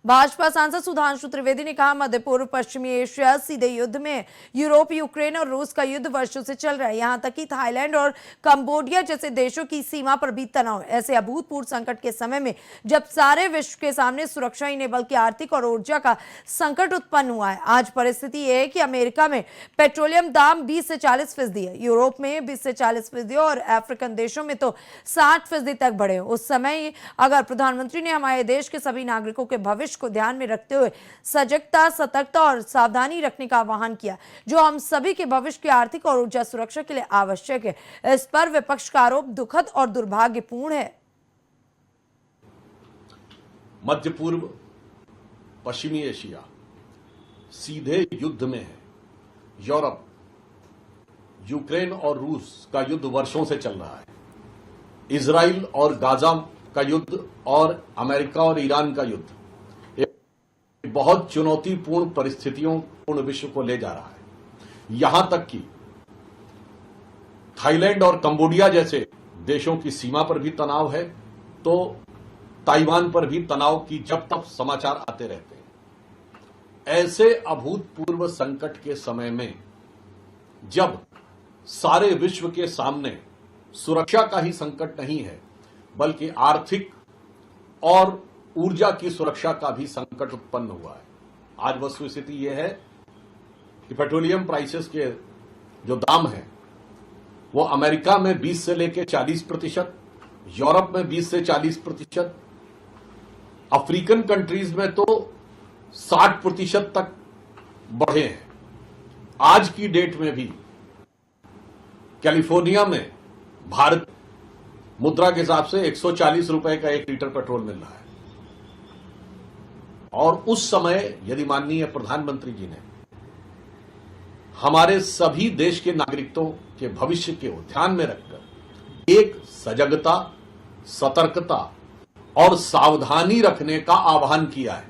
भाजपा सांसद सुधांशु त्रिवेदी ने कहा, मध्य पूर्व पश्चिमी एशिया सीधे युद्ध में। यूरोप, यूक्रेन और रूस का युद्ध वर्षों से चल रहा है। यहां तक कि थाईलैंड और कंबोडिया जैसे देशों की सीमा पर भी तनाव। ऐसे अभूतपूर्व संकट के समय में जब सारे विश्व के सामने सुरक्षा ही नहीं बल्कि आर्थिक और ऊर्जा का संकट उत्पन्न हुआ है, आज परिस्थिति यह है कि अमेरिका में पेट्रोलियम दाम 20 से 40% है, यूरोप में 20 से 40% और अफ्रीकन देशों में तो 60% तक बढ़े। उस समय अगर प्रधानमंत्री ने हमारे देश के सभी नागरिकों के भविष्य को ध्यान में रखते हुए सजगता, सतर्कता और सावधानी रखने का आह्वान किया, जो हम सभी के भविष्य की आर्थिक और ऊर्जा सुरक्षा के लिए आवश्यक है, इस पर विपक्ष का आरोप दुखद और दुर्भाग्यपूर्ण है। मध्य पूर्व पश्चिमी एशिया सीधे युद्ध में है। यूरोप, यूक्रेन और रूस का युद्ध वर्षों से चल रहा है। इजराइल और गाजा का युद्ध और अमेरिका और ईरान का युद्ध एक बहुत चुनौतीपूर्ण परिस्थितियों पूर्ण विश्व को ले जा रहा है। यहां तक कि थाईलैंड और कंबोडिया जैसे देशों की सीमा पर भी तनाव है, तो ताइवान पर भी तनाव की जब तक समाचार आते रहते हैं। ऐसे अभूतपूर्व संकट के समय में जब सारे विश्व के सामने सुरक्षा का ही संकट नहीं है बल्कि आर्थिक और ऊर्जा की सुरक्षा का भी संकट उत्पन्न हुआ है। आज वस्तुस्थिति यह है कि पेट्रोलियम प्राइसेस के जो दाम हैं वो अमेरिका में 20 से लेकर 40%, यूरोप में 20 से 40%, अफ्रीकन कंट्रीज में तो 60% तक बढ़े हैं। आज की डेट में भी कैलिफोर्निया में भारत मुद्रा के हिसाब से 140 रुपए का 1 लीटर पेट्रोल मिल रहा है। और उस समय यदि माननीय प्रधानमंत्री जी ने हमारे सभी देश के नागरिकों के भविष्य के ध्यान में रखकर एक सजगता, सतर्कता और सावधानी रखने का आह्वान किया है,